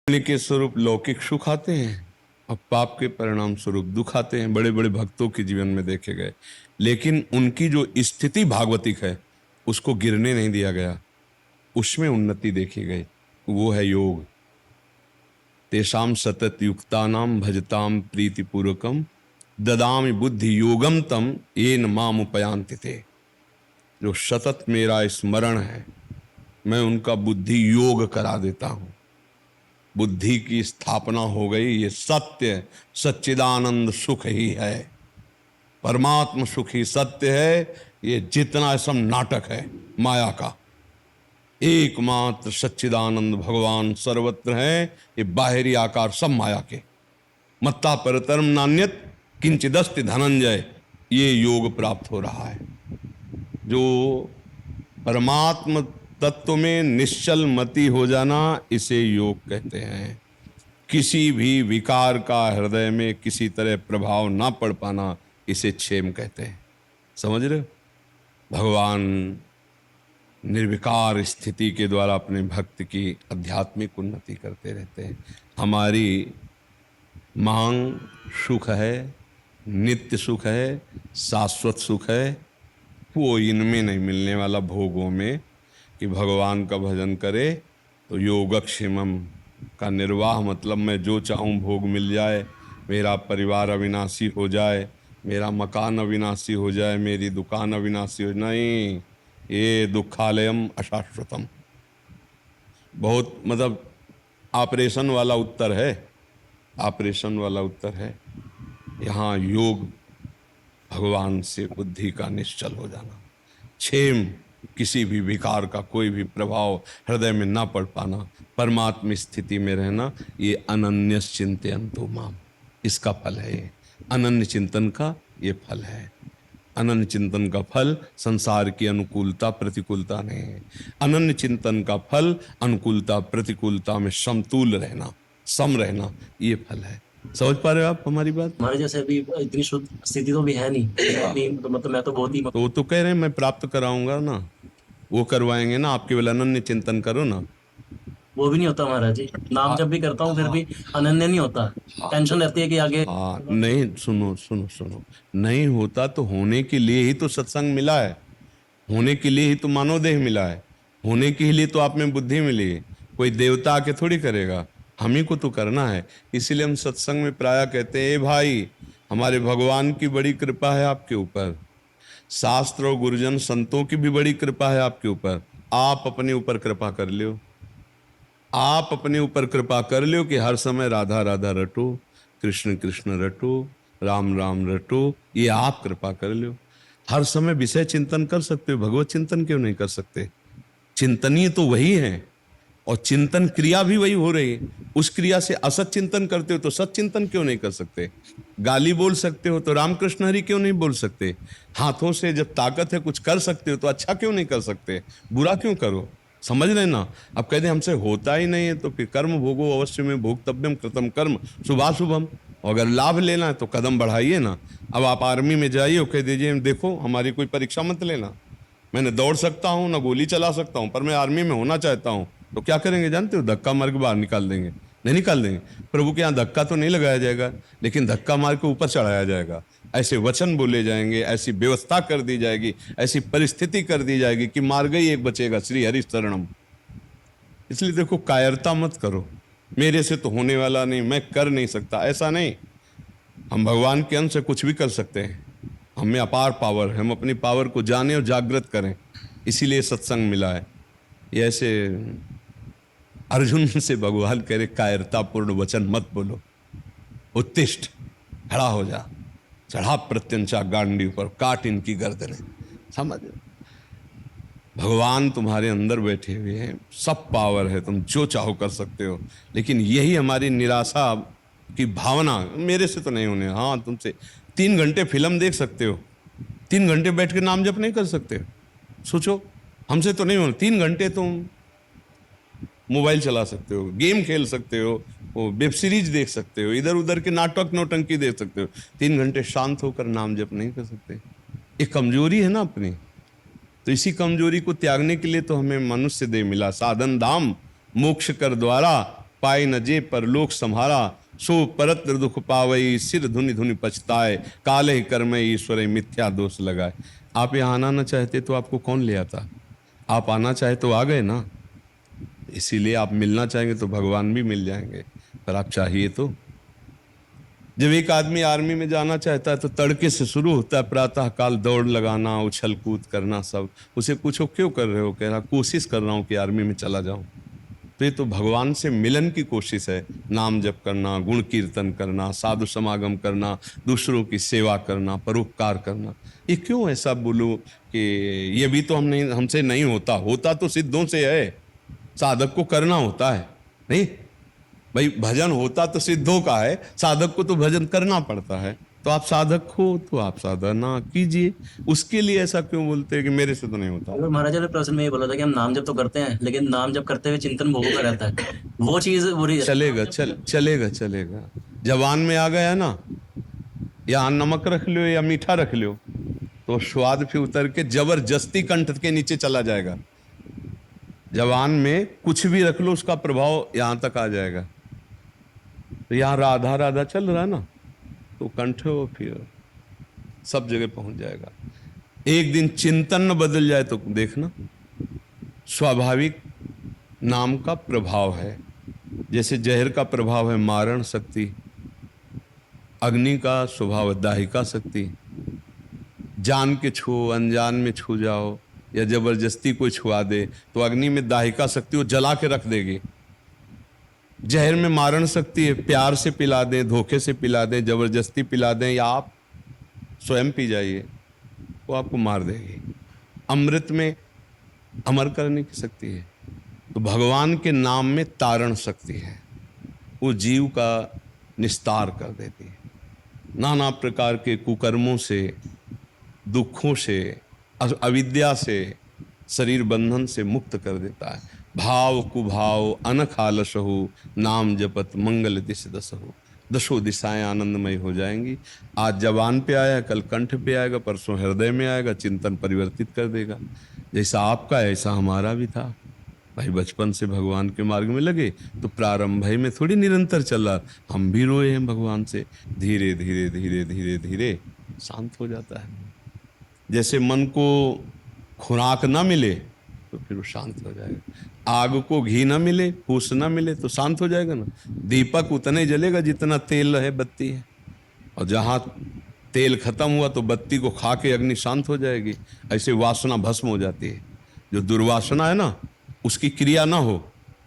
पुण्य के स्वरूप लौकिक सुख आते हैं और पाप के परिणाम स्वरूप दुख आते हैं। बड़े बड़े भक्तों के जीवन में देखे गए, लेकिन उनकी जो स्थिति भागवतिक है उसको गिरने नहीं दिया गया, उसमें उन्नति देखी गई। वो है योग। तेषाम सतत युक्तानाम भजताम प्रीतिपूर्वकम ददामि बुद्धि योगम तम येन माम उपयांति ते। जो सतत मेरा स्मरण है, मैं उनका बुद्धि योग करा देता हूं। बुद्धि की स्थापना हो गई। ये सत्य सच्चिदानंद सुख ही है, परमात्म सुख ही सत्य है। ये जितना सब नाटक है माया का, एकमात्र सच्चिदानंद भगवान सर्वत्र है। ये बाहरी आकार सब माया के। मत्ता परतरम नान्यत किंचिदस्ति धनंजय। ये योग प्राप्त हो रहा है। जो परमात्म तत्व में निश्चल मति हो जाना, इसे योग कहते हैं। किसी भी विकार का हृदय में किसी तरह प्रभाव ना पड़ पाना, इसे क्षेम कहते हैं। समझ रहे हो? भगवान निर्विकार स्थिति के द्वारा अपने भक्त की आध्यात्मिक उन्नति करते रहते हैं। हमारी मांग सुख है, नित्य सुख है, शाश्वत सुख है। वो इनमें नहीं मिलने वाला, भोगों में, कि भगवान का भजन करे तो योगक्षेमम का निर्वाह, मतलब मैं जो चाहूँ भोग मिल जाए, मेरा परिवार अविनाशी हो जाए, मेरा मकान अविनाशी हो जाए, मेरी दुकान अविनाशी हो। नहीं, ये दुखालयम अशाश्वतम। बहुत मतलब ऑपरेशन वाला उत्तर है, ऑपरेशन वाला उत्तर है। यहाँ योग भगवान से बुद्धि का निश्चल हो जाना, क्षेम, किसी भी विकार का कोई भी प्रभाव हृदय में ना पड़ पाना, परमात्म स्थिति में रहना, ये अनन्य चिंतयन्तु माम, इसका फल है। ये अनन्य चिंतन का ये फल है। अनन्य चिंतन का फल संसार की अनुकूलता प्रतिकूलता नहीं है। अनन्य चिंतन का फल अनुकूलता प्रतिकूलता में समतुल रहना, सम रहना, ये फल है। समझ पा रहे हो आप हमारी बात? हमारे जैसे अभी इतनी शुद्ध स्थिति तो भी है नहीं, तो मतलब मैं तो बहुत ही तो वो तो कह रहे हैं मैं प्राप्त कराऊंगा ना, वो करवाएंगे ना। आप केवल अनन्य चिंतन करो ना। वो भी नहीं होता महाराज जी। नाम जब भी करता हूँ फिर भी अनन्य नहीं होता। टेंशन रहती है कि आगे। हाँ, नहीं, सुनो सुनो सुनो, नहीं होता तो होने के लिए ही तो सत्संग मिला है, होने के लिए ही तो मानव देह मिला है, होने के लिए तो आप में बुद्धि मिली है। कोई देवता आके थोड़ी करेगा, हम ही को तो करना है। इसीलिए हम सत्संग में प्रायः कहते हैं, ए भाई, हमारे भगवान की बड़ी कृपा है आपके ऊपर, शास्त्र और गुरुजन संतों की भी बड़ी कृपा है आपके ऊपर। आप अपने ऊपर कृपा कर लियो, आप अपने ऊपर कृपा कर लियो कि हर समय राधा राधा रटो, कृष्ण कृष्ण रटो, राम राम रटो। ये आप कृपा कर लियो। हर समय विषय चिंतन कर सकते हो, भगवत चिंतन क्यों नहीं कर सकते? चिंतनीय तो वही है, और चिंतन क्रिया भी वही हो रही है। उस क्रिया से असत चिंतन करते हो तो सत चिंतन क्यों नहीं कर सकते? गाली बोल सकते हो तो रामकृष्ण हरि क्यों नहीं बोल सकते? हाथों से जब ताकत है कुछ कर सकते हो तो अच्छा क्यों नहीं कर सकते? बुरा क्यों करो? समझ रहे ना? अब कहते हमसे होता ही नहीं है तो फिर कर्म भोगो अवश्य में भोक्तव्यम कृतम कर्म शुभाशुभम। और अगर लाभ लेना है तो कदम बढ़ाइए ना। अब आप आर्मी में जाइए और कह दीजिए देखो हमारी कोई परीक्षा मत लेना, मैंने दौड़ सकता हूँ ना गोली चला सकता हूँ, पर मैं आर्मी में होना चाहता हूँ। तो क्या करेंगे जानते हो? धक्का मार के बाहर निकाल देंगे। नहीं निकाल देंगे? प्रभु के यहाँ धक्का तो नहीं लगाया जाएगा, लेकिन धक्का मार के ऊपर चढ़ाया जाएगा। ऐसे वचन बोले जाएंगे, ऐसी व्यवस्था कर दी जाएगी, ऐसी परिस्थिति कर दी जाएगी कि मार गई एक बचेगा, श्री हरि शरणम। इसलिए देखो, कायरता मत करो, मेरे से तो होने वाला नहीं, मैं कर नहीं सकता, ऐसा नहीं। हम भगवान के अंश से कुछ भी कर सकते हैं, हमें अपार पावर है, हम अपनी पावर को जाने और जागृत करें। इसीलिए सत्संग मिला है। ये ऐसे अर्जुन से भगवान कह रहे कायरतापूर्ण वचन मत बोलो, उत्तिष्ठ, खड़ा हो जा, चढ़ा प्रत्यंचा गांडी पर, काट इनकी गर्दनें। समझ? भगवान तुम्हारे अंदर बैठे हुए हैं, सब पावर है, तुम जो चाहो कर सकते हो। लेकिन यही हमारी निराशा की भावना, मेरे से तो नहीं होने। हाँ, तुमसे 3 घंटे फिल्म देख सकते हो, 3 घंटे बैठ के नाम जप नहीं कर सकते? सोचो, हमसे तो नहीं होना। 3 घंटे तुम मोबाइल चला सकते हो, गेम खेल सकते हो, वो वेब सीरीज देख सकते हो, इधर उधर के नाटक नौटंकी देख सकते हो। 3 घंटे शांत होकर नाम जप नहीं कर सकते? ये कमजोरी है ना अपनी। तो इसी कमजोरी को त्यागने के लिए तो हमें मनुष्य देह मिला, साधन धाम मोक्ष कर द्वारा पाए न जे परलोक संहारा, सो परत्र दुख पावई, सिर धुनि धुनि पछताए, काले कर्म ईश्वर मिथ्या दोष लगाए। आप यहाँ आना न चाहते तो आपको कौन ले आता? आप आना चाहे तो आ गए ना। इसीलिए आप मिलना चाहेंगे तो भगवान भी मिल जाएंगे, पर आप चाहिए तो। जब एक आदमी आर्मी में जाना चाहता है तो तड़के से शुरू होता है, प्रातः काल दौड़ लगाना, उछल कूद करना सब। उसे पूछो क्यों कर रहे हो? कह रहा कोशिश कर रहा हूं कि आर्मी में चला जाऊं। तो ये तो भगवान से मिलन की कोशिश है। नाम जप करना, गुण कीर्तन करना, साधु समागम करना, दूसरों की सेवा करना, परोपकार करना। ये क्यों ऐसा बोलो कि ये भी तो हमसे नहीं होता? होता तो सिद्धों से है, साधक को करना होता है। नहीं भाई, भजन होता तो सिद्धों का है, साधक को तो भजन करना पड़ता है। तो आप साधक हो तो आप साधना कीजिए। उसके लिए ऐसा क्यों बोलते हैं कि मेरे से तो नहीं होता? अगर महाराज ने प्रश्न में ये बोला था कि हम नाम जप तो करते हैं, लेकिन नाम जप करते हुए चिंतन भोगों का रहता है, वो चीज बुरी है। चलेगा। जवान में आ गया ना, यहाँ नमक रख लो या मीठा रख लो, तो स्वाद फिर उतर के जबरदस्ती कंठ के नीचे चला जाएगा। जवान में कुछ भी रख लो, उसका प्रभाव यहाँ तक आ जाएगा। तो यहाँ राधा राधा चल रहा ना, तो कंठ हो फिर सब जगह पहुंच जाएगा। एक दिन चिंतन न बदल जाए तो देखना, स्वाभाविक नाम का प्रभाव है। जैसे जहर का प्रभाव है मारण शक्ति, अग्नि का स्वभाव है दाहिका शक्ति। जान के छुओ, अनजान में छू जाओ या जबरदस्ती कोई छुआ दे तो अग्नि में दाहिका शक्ति वो जला के रख देगी। जहर में मारण शक्ति है, प्यार से पिला दें, धोखे से पिला दें, जबरदस्ती पिला दें, या आप स्वयं पी जाइए, वो आपको मार देगी। अमृत में अमर करने की शक्ति है। तो भगवान के नाम में तारण शक्ति है, वो जीव का निस्तार कर देती है। नाना प्रकार के कुकर्मों से, दुखों से, अविद्या से, शरीर बंधन से मुक्त कर देता है। भाव कुभाव अनख आलसहु, नाम जपत मंगल दिश दसहु। दसों दिशाएं आनंदमय हो जाएंगी। आज जबान पे आया, कल कंठ पे आएगा, परसों हृदय में आएगा, चिंतन परिवर्तित कर देगा। जैसा आपका है ऐसा हमारा भी था। भाई बचपन से भगवान के मार्ग में लगे तो प्रारंभ में थोड़ी निरंतर चला, हम भी रोए हैं भगवान से। धीरे धीरे धीरे धीरे धीरे शांत हो जाता है। जैसे मन को खुराक ना मिले तो फिर वो शांत हो जाएगा। आग को घी ना मिले, फूस ना मिले तो शांत हो जाएगा ना। दीपक उतने जलेगा जितना तेल है, बत्ती है, और जहाँ तेल खत्म हुआ तो बत्ती को खा के अग्नि शांत हो जाएगी। ऐसे वासना भस्म हो जाती है। जो दुर्वासना है ना, उसकी क्रिया ना हो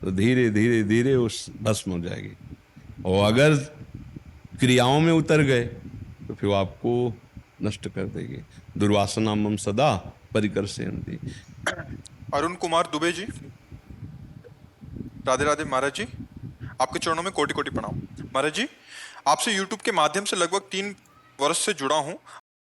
तो धीरे धीरे धीरे उस भस्म हो जाएगी। और अगर क्रियाओं में उतर गए तो फिर आपको नष्ट कर देगी। दुर्वासना मम सदा परिकर सेनती। अरुण कुमार दुबे जी, राधे राधे महाराज जी, आपके चरणों में कोटि कोटि प्रणाम। महाराज जी, आपसे YouTube के माध्यम से लगभग 3 वर्ष से जुड़ा हूं।